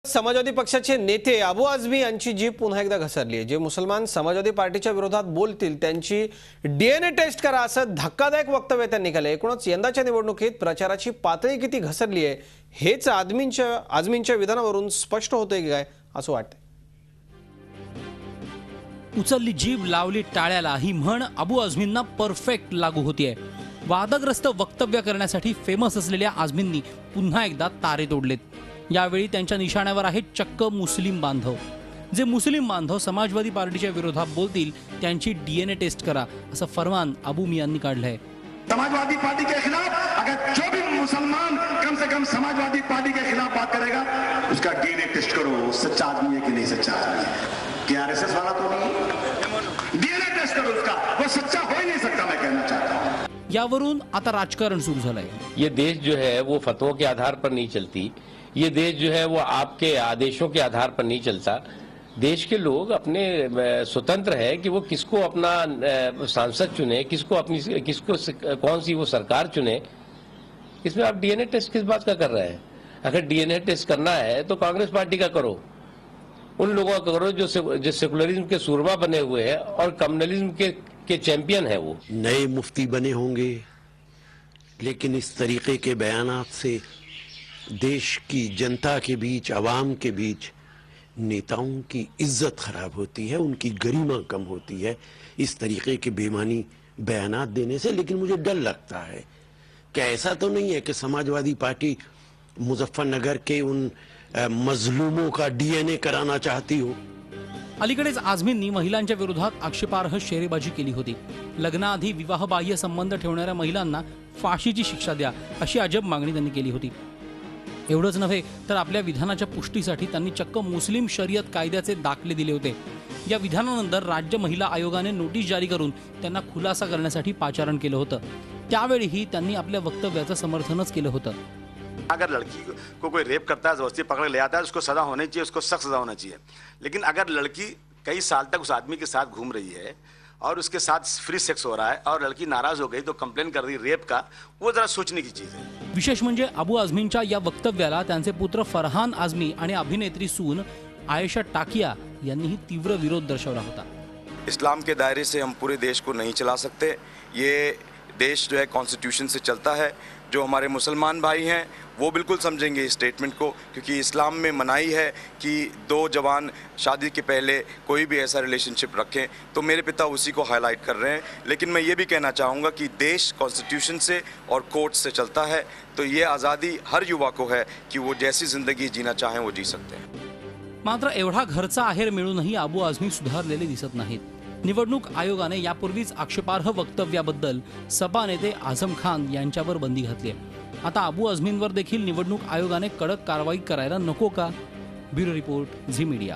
समाजवादी पक्षाचे नेते अबू आझमी यांची जीभ पुन्हा एकदा घसरली आहे। जे मुसलमान समाजवादी पार्टीच्या विरोधात बोलतील त्यांची डीएनए टेस्ट करा असं धक्कादायक वक्तव्य त्यांनी केलं। एकूणच यंदाच्या निवडणुकीत प्रचाराची पातळी किती घसरली आहे हेच आझमींच्या विधानावरून स्पष्ट होतंय की काय असं वाटतंय। उचलली जीभ लावली टाळ्याला ही म्हण अबू आझमींना परफेक्ट लागू होतीये। वादग्रस्त वक्तव्य करण्यासाठी फेमस असलेल्या आझमींनी पुन्हा एकदा तारे तोडलेत। यावेळी त्यांच्या निशाण्यावर आहेत चक्क मुस्लिम बांधव। जे मुस्लिम बांधव समाजवादी पार्टीच्या विरोधात बोलतील त्यांची डीएनए टेस्ट करा असं फरमान अबू मियांनी काढलंय। समाजवादी पार्टी के खिलाफ अगर जो भी मुसलमान कम से कम समाजवादी पार्टी के खिलाफ बात करेगा उसका डीएनए टेस्ट करो, सच्चा आदमी है कि नहीं सच्चा आदमी है, कि आरएसएस वाला तो नहीं। डीएनए टेस्ट करो उसका, वो सच्चा हो ही नहीं सकता, मैं कहना चाहता हूं। यावरून आता राजकारण सुरू झालंय। ये देश जो है वो फतवों के आधार पर नहीं चलती, ये देश जो है वो आपके आदेशों के आधार पर नहीं चलता। देश के लोग अपने स्वतंत्र है कि वो किसको अपना सांसद चुने, किसको कौन सी वो सरकार चुने। इसमें आप डीएनए टेस्ट किस बात का कर रहे हैं? अगर डीएनए टेस्ट करना है तो कांग्रेस पार्टी का करो, उन लोगों का करो जो सेकुलरिज्म के सूरमा बने हुए हैं और कम्युनलिज्म के चैंपियन है। वो नए मुफ्ती बने होंगे, लेकिन इस तरीके के बयानात से देश की जनता के बीच, आवाम के बीच नेताओं की इज्जत खराब होती है, उनकी गरिमा कम होती है इस तरीके के बेमानी बयानात देने से। लेकिन मुझे डर लगता है कि ऐसा तो नहीं है कि समाजवादी पार्टी मुजफ्फरनगर के उन मजलूमों का डीएनए कराना चाहती हो। अलीकडेच आझमींनी महिलांच्या विरोधात आक्षेपार्ह शेरेबाजी केली होती। लग्नाआधी विवाहबाह्य संबंध ठेवणाऱ्या महिलांना फाशीची शिक्षा द्या अशी अजब मागणी त्यांनी केली होती। एवढंच नव्हे तर आपल्या विधानाच्या पुष्टीसाठी त्यांनी चक्क मुस्लिम शरीयत कायद्याचे दाखले दिले होते। या विधानानंतर राज्य महिला आयोगाने नोटीस जारी करून त्यांना खुलासा करण्यासाठी पाचारण केलं होतं। त्यावेळीही त्यांनी आपल्या वक्तव्याचं समर्थनच केलं होतं। अगर लड़की को कोई रेप करता है, जबरदस्ती पकड़ ले आता है, उसको सजा होनी चाहिए, उसको सख्त सजा होना चाहिए। लेकिन अगर लड़की कई साल तक उस आदमी के साथ घूम रही है और उसके साथ फ्री सेक्स हो रहा है और लड़की नाराज हो गई तो कंप्लेन कर दी रेप का, वो जरा सोचने की चीज है। विशेष म्हणजे अबू आझमींच्या या वक्तव्याला त्यांचे पुत्र फरहान आझमी आणि अभिनेत्री सून आयशा टाकिया यांनीही तीव्र विरोध दर्शवला होता। इस्लाम के दायरे से हम पूरे देश को नहीं चला सकते। ये देश जो है कॉन्स्टिट्यूशन से चलता है। जो हमारे मुसलमान भाई हैं वो बिल्कुल समझेंगे इस स्टेटमेंट को, क्योंकि इस्लाम में मनाही है कि दो जवान शादी के पहले कोई भी ऐसा रिलेशनशिप रखें, तो मेरे पिता उसी को हाईलाइट कर रहे हैं। लेकिन मैं ये भी कहना चाहूँगा कि देश कॉन्स्टिट्यूशन से और कोर्ट से चलता है, तो ये आज़ादी हर युवा को है कि वो जैसी ज़िंदगी जीना चाहें वो जी सकते हैं। मात्र एवढा घरचा आहेर मिळूनही अबू आझमी सुधारलेले दिसत नाहीत। निवडणूक आयोगाने यापूर्वीच आक्षेपार्ह वक्तव्याबद्दल सपा नेते आझम खान यांच्यावर बंदी घातली आहे। आता अबू आझमींवर देखील निवडणूक आयोगाने कडक कारवाई करायला नको का? Bureau report, Zee media.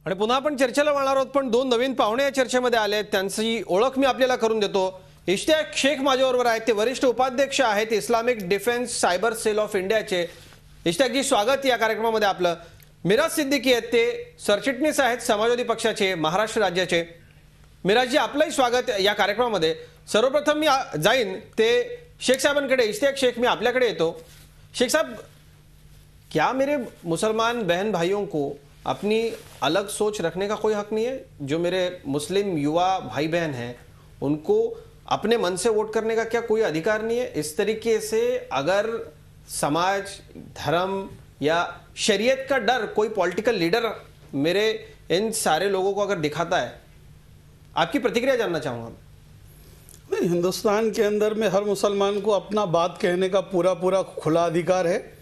आणि पुन्हा आपण चर्चेला वळणार आहोत, पण दोन नवीन पाहुणे या चर्चेमध्ये आले आहेत। त्यांची ओळख मी आपल्याला करून देतो। इश्तियाक शेख माझ्याबरोबर आहेत, ते वरिष्ठ उपाध्यक्ष आहेत Islamic defence cyber cell of इंडियाचे। इश्तियाक जी, स्वागत या कार्यक्रमामध्ये आपलं। मिराज सिद्दीकी आहेत, ते सरचिटणीस आहेत समाजवादी पक्षाचे महाराष्ट्र राज्याचे। मिराजजी, आपलंही स्वागत या कार्यक्रमामध्ये। सर्वप्रथम मी जाईन ते शेख साहबांकडे। इश्तियाक शेख, मी आपल्याकडे येतो। शेख साहब, क्या मेरे मुसलमान बहन भाइयों को अपनी अलग सोच रखने का कोई हक नहीं है? जो मेरे मुस्लिम युवा भाई बहन हैं उनको अपने मन से वोट करने का क्या कोई अधिकार नहीं है? इस तरीके से अगर समाज, धर्म या शरीयत का डर कोई पॉलिटिकल लीडर मेरे इन सारे लोगों को अगर दिखाता है, आपकी प्रतिक्रिया जानना चाहूँगा। नहीं, हिंदुस्तान के अंदर में हर मुसलमान को अपना बात कहने का पूरा खुला अधिकार है।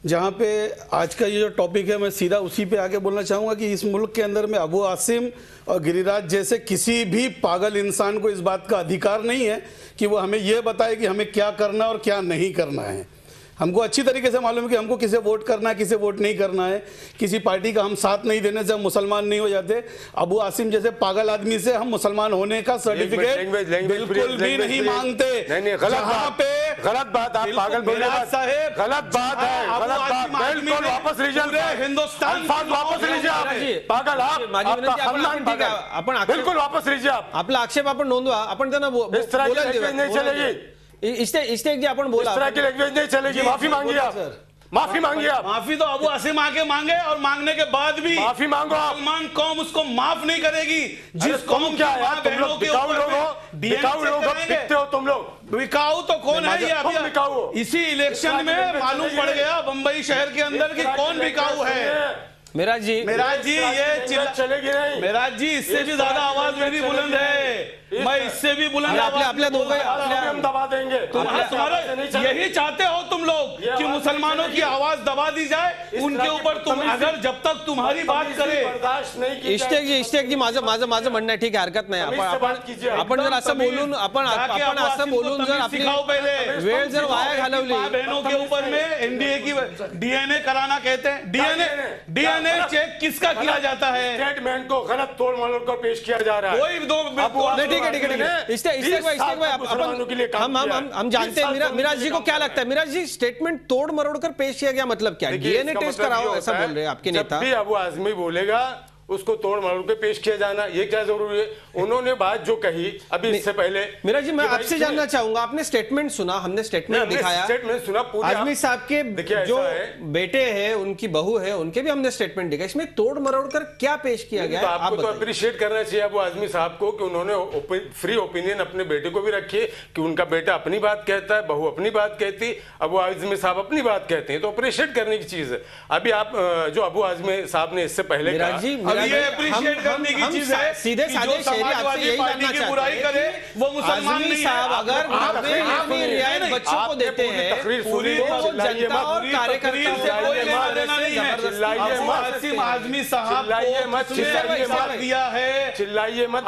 जहाँ पे आज का ये जो टॉपिक है, मैं सीधा उसी पे आके बोलना चाहूँगा कि इस मुल्क के अंदर में अबू आसिम और गिरिराज जैसे किसी भी पागल इंसान को इस बात का अधिकार नहीं है कि वो हमें ये बताए कि हमें क्या करना और क्या नहीं करना है। हमको अच्छी तरीके से मालूम है कि हमको किसे वोट करना है, किसे वोट नहीं करना है। किसी पार्टी का हम साथ नहीं देने से हम मुसलमान नहीं हो जाते। अबू आसिम जैसे पागल आदमी से हम मुसलमान होने का सर्टिफिकेट बिल्कुल भी नहीं मांगते। गलत बात, आप पागल बोले साहब, गलत बात है, गलत बात। बिल्कुल वापस लीजिए, हिंदुस्तान वापस लीजिए आप, पागल आप बिल्कुल वापस लीजिए आप। आपला आक्षेप आपण नोंदवा, आपण त्यांना इस तरह की लैंग्वेज नहीं चलेगी। इश्तियाक जी, आपण बोला, इस तरह की लैंग्वेज नहीं चलेगी, माफी मांगिए आप। माफी मांगिए आप। माफी तो अबू आसिम आके मांगे, और मांगने के बाद भी माफी मांगो आप। मुसलमान कौम उसको माफ नहीं करेगी। जिस कौम क्या की यार, तुम बहनों लोग के बिकाऊ ऊपर लोग हो, में बिकाऊ DNA लोग चेक हो, करेंगे। बिकते हो तुम लोग। बिकाऊ तो कौन है? ये तुम बिकाऊ हो। अभी इसी इलेक्शन में मालूम पड़ गया बंबई शहर के अंदर कि कौन बिकाऊ है। मिराज जी ये चलेगी नहीं। मिराज जी, इससे भी ज्यादा आवाज मेरी बुलंद है। मैं इससे भी बुलंद आपल्या दोघं हम दबा देंगे। तुम्हारा यही चाहते हो तुम लोग कि मुसलमानों की आवाज दबा दी जाए, उनके ऊपर तुम अगर जब तक तुम्हारी बात करे बर्दाश्त नहीं की इष्टेक जी माझं म्हणणं आहे, ठीक आहे, हरकत नाही. आपण जर असं बोलून आपण असं बोलून जर आपली वेळ जर वाया घालवली, बहनों के ऊपर में एनडीए की डीएनए कराना कहते हैं। डीएनए चेक किसका किया जाता है? स्टेटमेंट को गलत तोड़ मरोड़ कर पेश किया जा रहा है। कोई दो ठीक है इष्टेक भाई हम जानते हैं. मिराज जी को क्या लगता है? मिराज जी, स्टेटमेंट तोड़ मरोड़ कर पेश किया गया मतलब क्या? डीएनए टेस्ट कराओ ऐसा बोल रहे हैं आपके नेता. जब भी अबू आजमी बोलेगा उसको तोड़ मरोड़ के पेश किया जाना, ये क्या जरूरी है? उन्होंने बात जो कही अभी इससे पहले, मिराज जी मैं आपसे जानना चाहूंगा, आपने स्टेटमेंट सुना, हमने स्टेटमेंट दिखाया, स्टेटमेंट सुना पूरा। आजमी साहब के जो बेटे हैं, उनकी बहू है, उनके भी हमने स्टेटमेंट दिखा. इसमें तोड़ मरोड़ कर क्या पेश किया गया? आपको तो अप्रिशिएट करना चाहिए अबू आजमी साहब को कि उन्होंने फ्री ओपिनियन अपने बेटे को भी रखी है कि उनका बेटा अपनी बात कहता है, बहू अपनी बात कहती, अबू आजमी साहब अपनी बात कहते हैं, तो अप्रिशिएट करने की चीज है. अभी आप जो अबू आजमी साहब ने इससे पहले करने की चीज है, सीधे साधे शहरी आपसे यही जानना चाहते बुराई करे वो मुसलमान नहीं साहब. अगर रियायत बच्चों को देते हैं, पूरी जनता और कार्यकर्ताओं आजमी साहब दिया है, चिल्लाइए मत,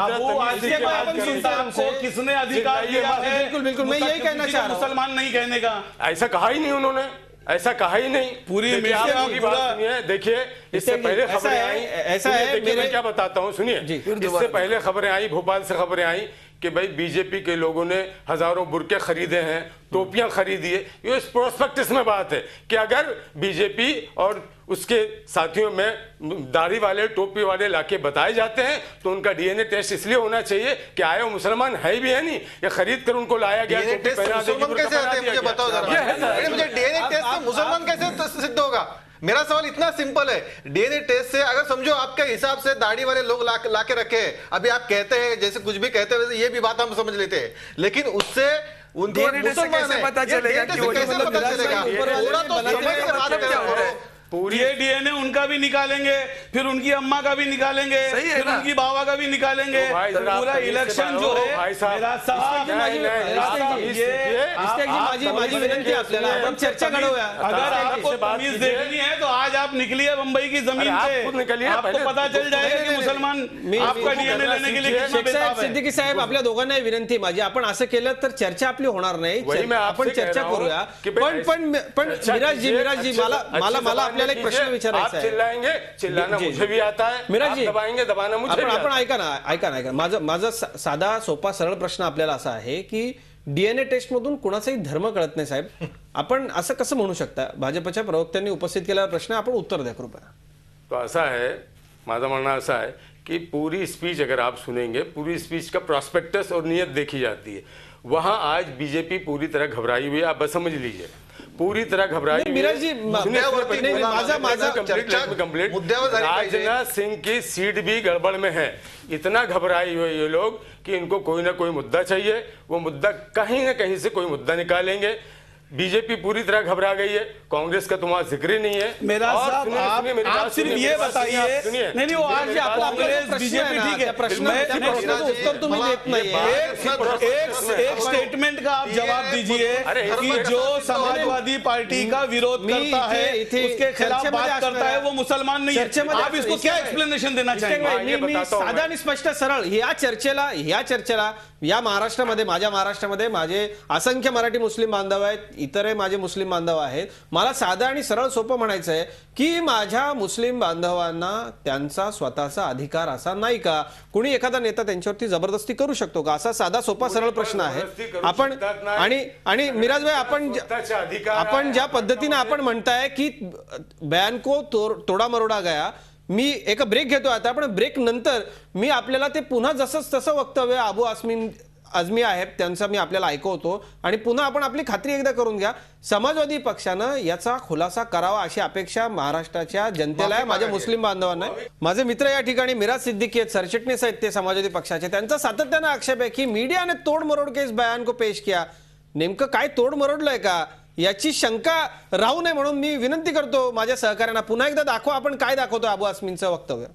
किसने अधिकार दिया है? बिल्कुल मैं यही कहना चाह रहा हूं, मुसलमान नहीं कहने का. ऐसा कहा ही नहीं उन्होंने, ऐसा कहा ही नहीं. पूरी देखिए इससे पहले खबरें आई, ऐसा है, मैं क्या बताता हूँ सुनिए. इससे पहले खबरें आई, भोपाल से खबरें आई कि भाई बीजेपी के लोगों ने हजारों बुरके खरीदे हैं, टोपियां खरीदी है. ये इस प्रोस्पेक्टस में बात है कि अगर बीजेपी और उसके साथियों में दाढ़ी वाले टोपी वाले लाके बताए जाते हैं तो उनका डीएनए टेस्ट इसलिए होना चाहिए कि आए वो मुसलमान है भी है नहीं, या खरीद कर उनको लाया गया. डीएनए टेस्ट मुसलमान कैसे होते हैं मुझे बताओ जरा. मुझे डीएनए टेस्ट से मुसलमान कैसे सिद्ध होगा? मेरा सवाल इतना सिंपल है. डीएनए टेस्ट से अगर समझो आपके हिसाब से दाढ़ी वाले लोग लाके रखे हैं, अभी आप कहते हैं जैसे कुछ भी कहते हैं वैसे ये भी बात हम समझ लेते हैं, लेकिन उससे उनको मुसलमान है, पता चलेगा कि कैसे पता चलेगा? थोड़ा तो समझ के बात करो. पूरी डीएनए उनका भी निकालेंगे, फिर उनकी अम्मा का भी निकालेंगे, फिर उनकी बाबा का भी निकालेंगे. पूरा इलेक्शन जो है मेरा साहब, माझी विनंती आपल्याला, आपण चर्चा घडवूया. अगर आपको तमीज देखनी है तो आज आप निकलिए मुंबई की जमीन पे, आपको पता चल जाएगा की मुसलमान आपका डीएनए लेने के लिए कितना बेताब है. सिद्दीकी साहेब, आपल्या दोघांनाही विनंती माझी, आपण असं केलं तर चर्चा आपली होणार नाही. आपण चर्चा करूया. पण मिराज जी मला आपल्याला एक प्रश्न विचारायचा आहे. चिल्लाएंगे, चिल्लाना मुझे भी आता है. मिराज जी, दबाएंगे, दबाना मुझे भी आता है. आपण ऐका माझा साधा सोपा सरळ प्रश्न आपल्याला असा आहे की डीएनए टेस्ट मधून कुणाचाही धर्म कळत नाही साहेब. आपण असं कसं म्हणू शकता? भाजपच्या प्रवक्त्यांनी उपस्थित केलेला प्रश्न आपण उत्तर द्या कृपया. तो ऐसा है, माझा म्हणणं ऐसा है कि पूरी स्पीच अगर आप सुनेंगे, पूरी स्पीच का प्रॉस्पेक्टस और नियत देखी जाती है. वहां आज बीजेपी पूरी तरह घबराई हुई है, आप बस समझ लीजिए, पूरी तरह घबराई. मिराज जी, राजनाथ सिंह की सीट भी गड़बड़ में है. इतना घबराई हुए ये लोग कि इनको कोई ना कोई मुद्दा चाहिए, वो मुद्दा कहीं ना कहीं से कोई मुद्दा निकालेंगे. बीजेपी पूरी तरह घबरा गई है, कांग्रेस का तुम्हारा जिक्र ही नहीं है. मेरा साहब, आप सिर्फ ये बताइए, नहीं वो आज कांग्रेस बीजेपी ठीक है, उत्तर तुम्हें देते नहीं है. एक स्टेटमेंट का आप जवाब दीजिए कि जो समाजवादी पार्टी का विरोध करता है, उसके खिलाफ बात करता है, वो मुसलमान नहीं है. आप इसको क्या एक्सप्लेनेशन देना चाहेंगे? साधा आणि स्पष्ट सरळ ह्या चर्चेला या महाराष्ट्रामध्ये, माझ्या महाराष्ट्रामध्ये माझे असंख्य मराठी मुस्लिम बांधव आहेत, इतरही माझे मुस्लिम बांधव आहेत. मला साधा आणि सरळ सोपं म्हणायचं आहे की माझ्या मुस्लिम बांधवांना त्यांचा स्वतःचा अधिकार असा नाही का? कुणी एखादा नेता त्यांच्यावरती जबरदस्ती करू शकतो का? असा साधा सोपा सरळ प्रश्न आहे. आपण आणि मिराज भाई, आपण ज्या पद्धतीने आपण म्हणताय की बयान को तोडा मरोडा गया, मी एक ब्रेक घेतो आता. पण ब्रेक नंतर मी आपल्याला ते पुन्हा जसंच तसं वक्तव्य आझमी आहेत त्यांचा मी आपल्याला ऐकवतो आणि पुन्हा आपण आपली खात्री एकदा करून घ्या. समाजवादी पक्षानं याचा खुलासा करावा अशी अपेक्षा महाराष्ट्राच्या जनतेला आहे, माझ्या मुस्लिम बांधवांना. माझे मित्र या ठिकाणी मिराज सिद्दीकी आहेत, सरचिटणीस आहेत ते समाजवादी पक्षाचे. त्यांचा सातत्यानं आक्षेप आहे की मीडिया ने तोडमरोड के इस बयान को पेश किया. नेमकं काय तोडमरोडलंय का याची शंका राहू नये म्हणून मी विनंती करतो माझ्या सहकाऱ्यांना, पुन्हा एकदा दाखवा आपण काय दाखवतो अबू आझमींचं वक्तव्य.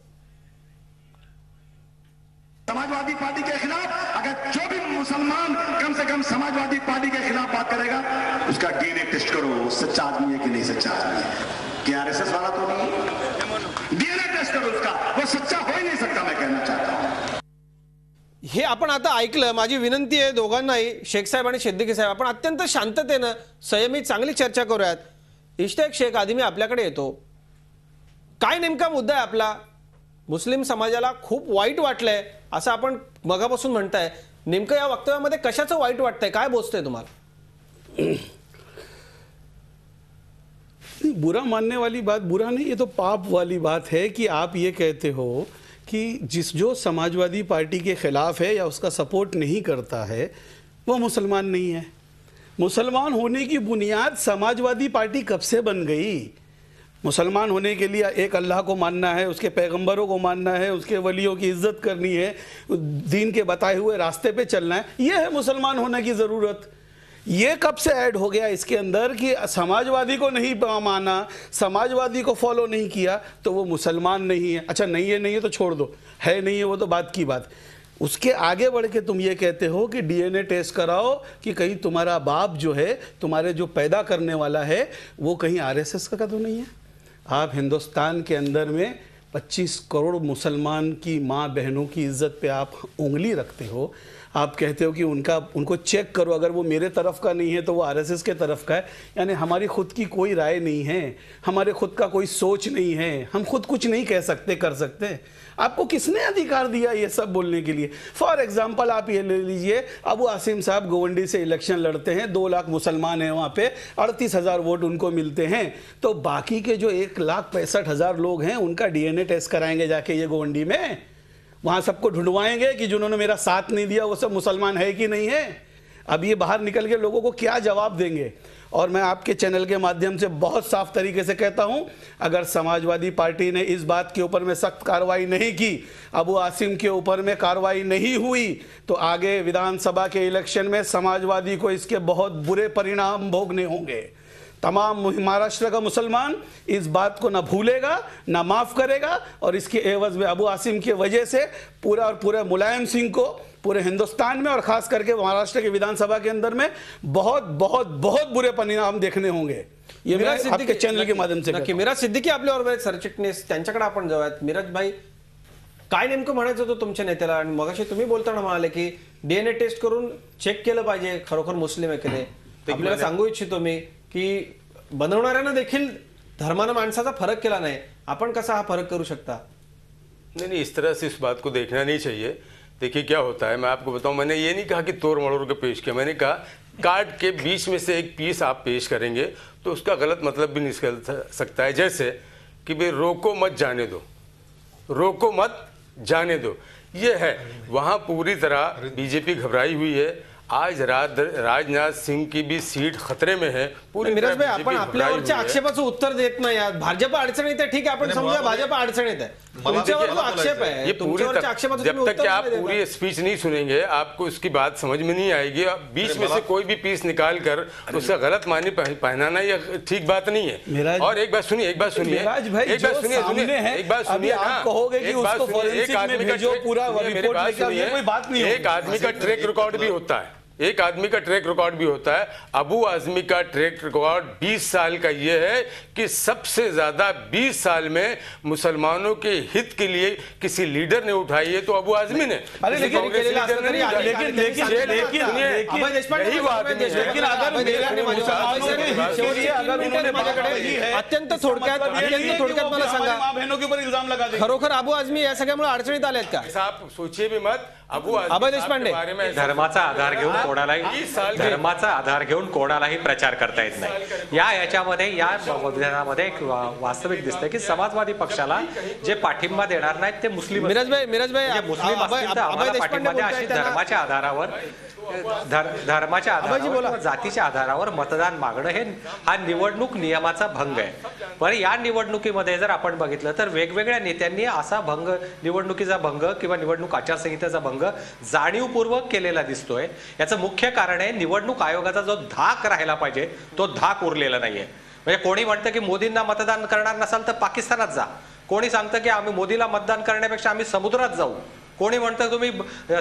समाजवादी पार्टी के खिलाफ अगर जो भी मुसलमान कम से कम समाजवादी पार्टी के खिलाफ बात करेगा उसका डीएनए टेस्ट करो, सच्चा आदमी है कि नहीं सच्चा आदमी है. क्या आरएसएस वाला तो नहीं? डीएनए टेस्ट करो उसका, वो सच्चा हो ही नहीं सकता, मैं कहना चाहता हूं. हे आपण आता ऐकलं. माझी विनंती आहे दोघांनाही, शेख साहेब आणि सिद्दीकी साहेब, आपण अत्यंत शांततेनं संयमी चांगली चर्चा करूयात. इश्तियाक शेख, आधी मी आपल्याकडे येतो. काय नेमका मुद्दा आहे आपला? मुस्लिम समाजाला खूप वाईट वाटलंय असं आपण मगापासून म्हणताय. नेमकं या वक्तव्यामध्ये कशाचं वाईट वाटतंय, काय बोचतंय तुम्हाला? बुरा मानने वाली बात बुरा नहीं, ये तो पाप वाली बात है कि आप ये कहते हो कि जो समाजवादी पार्टी के खिलाफ है या उसका सपोर्ट नहीं करता है वो मुसलमान नहीं है. मुसलमान होने की बुनियाद समाजवादी पार्टी कब से बन गई? मुसलमान होने के लिए एक अल्लाह को मानना है, उसके पैगंबरों को मानना है, उसके वलियों की इज्जत करनी है, दीन के बताए हुए रास्ते पे चलना है. ये है मुसलमान होने की ज़रूरत. ये कब से ऐड हो गया इसके अंदर कि समाजवादी को नहीं माना, समाजवादी को फॉलो नहीं किया तो वो मुसलमान नहीं है. अच्छा नहीं है तो छोड़ दो, है नहीं है वो तो बात की बात. उसके आगे बढ़ के तुम ये कहते हो कि डीएनए टेस्ट कराओ कि कहीं तुम्हारा बाप जो है, तुम्हारे जो पैदा करने वाला है वो कहीं आरएसएस का तो नहीं है. आप हिंदुस्तान के अंदर में 25 करोड़ मुसलमान की माँ बहनों की इज्जत पे आप उंगली रखते हो. आप कहते हो कि उनको चेक करो, अगर वो मेरे तरफ का नहीं है तो वो आरएसएस के तरफ का है. यानी हमारी खुद की कोई राय नहीं है, हमारे खुद का कोई सोच नहीं है, हम खुद कुछ नहीं कह सकते कर सकते. आपको किसने अधिकार दिया ये सब बोलने के लिए? फॉर एग्जाम्पल आप ये ले लीजिए, अबू आसिम साहब गोवंडी से इलेक्शन लड़ते हैं, 2 लाख मुसलमान हैं वहाँ पे, 38,000 वोट उनको मिलते हैं. तो बाकी के जो 1,65,000 लोग हैं उनका डीएनए टेस्ट कराएंगे जाके ये गोवंडी में? वहाँ सबको ढूंढवाएंगे कि जिन्होंने मेरा साथ नहीं दिया वो सब मुसलमान है कि नहीं है? अब ये बाहर निकल के लोगों को क्या जवाब देंगे? और मैं आपके चैनल के माध्यम से बहुत साफ तरीके से कहता हूं, अगर समाजवादी पार्टी ने इस बात के ऊपर में सख्त कार्रवाई नहीं की, अबू आसिम के ऊपर में कार्रवाई नहीं हुई, तो आगे विधानसभा के इलेक्शन में समाजवादी को इसके बहुत बुरे परिणाम भोगने होंगे. तमाम महाराष्ट्र का मुसलमान इस बात को ना भूलेगा ना माफ करेगा. और इसके एवज में अबू आसिम की वजह से पूरा मुलायम सिंह को पूरे हिंदुस्तान में और खास करके महाराष्ट्र की विधानसभा के अंदर में बहुत बहुत बहुत बुरे परिणाम देखने होंगे. ये मैं आपके चैनल के माध्यम से नक्की. मिराज सिद्दीकी आपल्याबरोबर आहेत, सरचिटणीस, त्यांच्याकडे आपण जाऊयात. मिराज भाई, काय नेमकं म्हणायचं होतं तुमच्या नेत्याला? आणि मगाशी तुम्ही बोलताना म्हणाले की डीएनए टेस्ट करून चेक केलं पाहिजे खरोखर मुस्लिम आहे की नाही. आपल्याला सांगू इच्छितो मी की बनवणाऱ्यानं देखील धर्मानं माणसाचा फरक केला नाही. आपण कसा हा फरक करू शकता? नहीं, इस तरह से इस बात को देखना नहीं चाहिए. देखिए क्या होता है, मैं आपको बताऊं, मैंने ये नहीं कहा कि तोड़ मरोड़ के पेश किया. मैंने कहा कार्ड के बीच में से एक पीस आप पेश करेंगे तो उसका गलत मतलब भी निकल सकता है. जैसे कि भाई रोको मत जाने दो, रोको मत जाने दो, ये है. वहाँ पूरी तरह बीजेपी घबराई हुई है. आज राजनाथ सिंह की भी सीट खतरे में है. पूरी मिराज भाई, आपण आपल्यावरच्या आक्षेपाचं उत्तर देत नाही. भाजप अडचणीत आहे, ठीक आहे, आपण समजा भाजप अडचणीत आहे. तुमच्यावर जो आक्षेप है, ये पूरी जब तक कि आप पूरी स्पीच नहीं सुनेंगे आपको उसकी बात समझ में नहीं आएगी. बीच में से कोई भी पीस निकाल कर उसका गलत मानी पहनाना ये ठीक बात नहीं है. और एक बात सुनिए, एक बात सुनिए, आप कहोगे कि उसको फॉरेंसिक में भेजो, पूरा रिपोर्ट लेके आओ, कोई बात नहीं है. एक आदमी का ट्रैक रिकॉर्ड भी होता है, एक आदमी का ट्रैक रिकॉर्ड भी होता है. अबू आजमी का ट्रैक रिकॉर्ड 20 साल का यह है कि सबसे ज्यादा 20 साल में मुसलमानों के हित के लिए किसी लीडर ने उठाई है तो अबू आजमी ने. लेकिन अत्यंत थोडक्यात मला सांगा, बहनों के ऊपर इल्जाम लगा दे. खरोखर अबू आझमी या सगळ्यामुळे अडचणीत आलेत का? आप सोचिए भी मत. अभय देशपांडे. बारे में धर्माचा आधार घेऊन कोणालाही 20 साल धर्माचा आधार घेऊन कोणालाही प्रचार करता येत नाही. याच्यामध्ये या विधानामध्ये एक वास्तविक दिसतंय की समाजवादी पक्षाला जे पाठिंबा देणार नाहीत ते मुस्लिम मिराज भाई म्हणजे मुस्लिम असतील तर आम्हाला पाठिंबा द्या अशी धर्माच्या आधारावर किंवा जातीच्या आधारावर मतदान मागणं हा निवडणूक नियमाचा भंग आहे. पण या निवडणुकीमध्ये जर आपण बघितलं तर वेगवेगळ्या नेत्यांनी असा निवडणुकीचा भंग किंवा निवडणूक आचारसंहितेचा भंग जाणीवपूर्वक केलेला दिसतोय. याचं मुख्य कारण आहे निवडणूक आयोगाचा जो धाक राहिला पाहिजे तो धाक उरलेला नाहीये. म्हणजे कोणी म्हणतं की मोदींना मतदान करणार नसाल तर पाकिस्तानात जा, कोणी सांगतं की आम्ही मोदीला मतदान करण्यापेक्षा आम्ही समुद्रात जाऊ, कोणी म्हणतं तुम्ही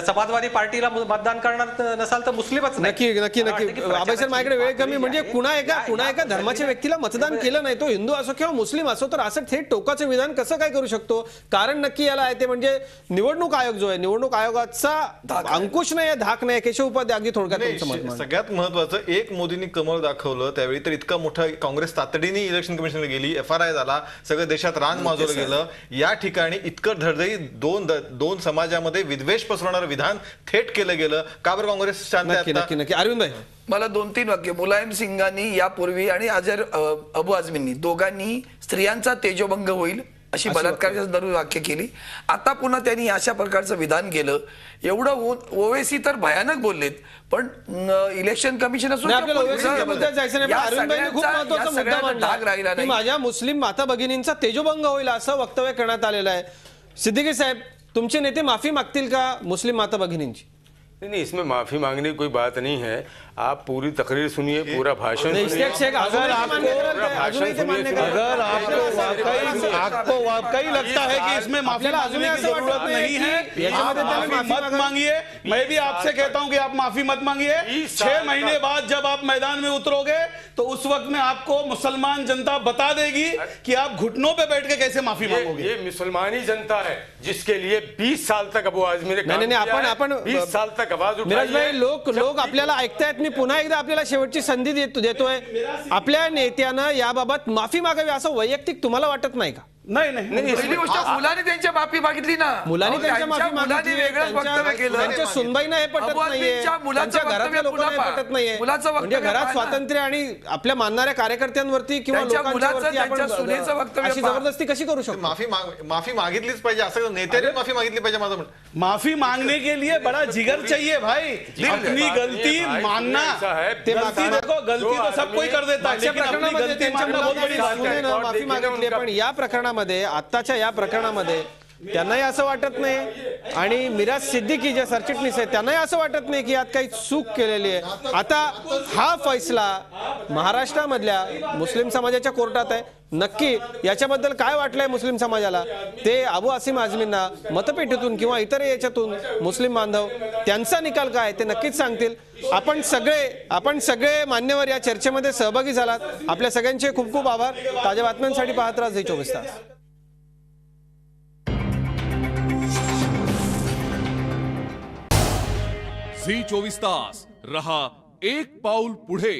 समाजवादी पार्टीला मतदान करणार नसाल तर मुस्लिमच नाही. नक्की अभय सर माझ्याकडे वेळ कमी. म्हणजे कुणा एका धर्माच्या व्यक्तीला मतदान केलं नाही, तो हिंदू असो किंवा मुस्लिम असो, तर असं थेट टोकाचं विधान कसं काय करू शकतो? कारण नक्की याला आहे ते म्हणजे निवडणूक आयोग जो आहे, निवडणूक आयोगाचा अंकुश नाही, धाक नाही. केशव उपाध्याय अगदी थोडक्यात तुमचं मत मांडा. सगळ्यात महत्वाचं एक मोदींनी कमळ दाखवलं त्यावेळी तर इतका मोठा काँग्रेस तातडीने इलेक्शन कमिशनला गेली, FRI झाला, सगळं देशात रान माजवलं गेलं. या ठिकाणी इतकं धडधडी दोन समाजामध्ये विद्वेष पसरवणारं विधान थेट केलं गेलं. का बरं काँग्रेस शांत आहे आता? नक्की अरविंद भाई, मला 2-3 वाक्य. मुलायम सिंगांनी यापूर्वी आणि अजर अबू आझमींनी दोघांनी स्त्रियांचा तेजोभंग होईल अशी बलात्काराच्या दरम्यान वाक्य केली. आता पुन्हा त्यांनी अशा प्रकारचं विधान केलं. एवढं ओवेसी तर भयानक बोललेत, पण इलेक्शन कमिशन असून माझ्या मुस्लिम माता भगिनींचा तेजोभंग होईल असं वक्तव्य करण्यात आलेलं आहे. सिद्दीकी साहेब, तुमचे नेते माफी मागतील का मुस्लिम माता भगिनींची? नहीं, इसमें माफी मांगने की कोई बात नहीं है. आप पूरी तकरीर सुनिए, पूरा भाषण सुनिए. अगर आपको वाकई लगता है कि इसमें माफी मांगने की जरूरत नहीं है, माफी मत मांगिए. मैं भी आपसे कहता हूं कि आप माफी मत मांगिए. 6 महीने बाद जब आप मैदान में उतरोगे तो उस वक्त में आपको मुसलमान जनता बता देगी कि आप घुटनों पे बैठ के कैसे माफी मांगोगे. ये मुसलमानी जनता है जिसके लिए 20 साल तक अबू आझमी ने काम किया है. 20 साल तक आवाज उठाई. मिराज भाई, लोक आपल्याला ऐकतायत. मी पुन्हा एकदा आपल्याला शेवटची संधी देतोय. आपल्या नेत्यानं याबाबत माफी मागावी असं वैयक्तिक तुम्हाला वाटत नाही का? नाही. पहिली गोष्ट, मुलांनी त्यांच्या माफी मागितली ना. मुलांनी त्यांच्या माफी मागितली, वेगळंच वक्तव्य केलं. त्यांच्या सुनबाईंना हे पटत नाहीये, त्यांच्या घरातल्या लोकांना हे पटत नाहीये. म्हणजे घरात स्वातंत्र्य आणि आपल्या मानणाऱ्या कार्यकर्त्यांवरती किंवा लोकांच्यावरती आपण अशी जबरदस्ती कशी करू शकतो? माफी मागितलीच पाहिजे असं नेत्याने माफी मागितली पाहिजे माझं म्हणणं. माफी मांगने के लिए बड़ा जिगर चाहिए भाई. अपनी गलती मानना. गलती देखो, गलती तो सब कोई कर देता है, लेकिन अपनी गलती मानना बहुत बड़ी बात है. माफी मागितली, पण या प्रकरणामध्ये, आत्ताच्या या प्रकरणामध्ये त्यांनाही असं वाटत नाही आणि मिराज सिद्दीकी जे सरचिटणीस आहेत त्यांनाही असं वाटत नाही की यात काही चूक केलेली आहे. आता हा फैसला महाराष्ट्रामधल्या मुस्लिम समाजाच्या कोर्टात आहे. नक्की याच्याबद्दल काय वाटलंय मुस्लिम समाजाला ते अबू आसिम आझमींना मतपेटीतून किंवा इतर याच्यातून मुस्लिम बांधव त्यांचा निकाल काय ते नक्कीच सांगतील. आपण सगळे मान्यवर या चर्चेमध्ये सहभागी झालात. आपल्या सगळ्यांचे खूप खूप आभार. ताज्या बातम्यांसाठी पाहत राहा झी24 तास. झी24 तास रहा एक पाऊल पुढे.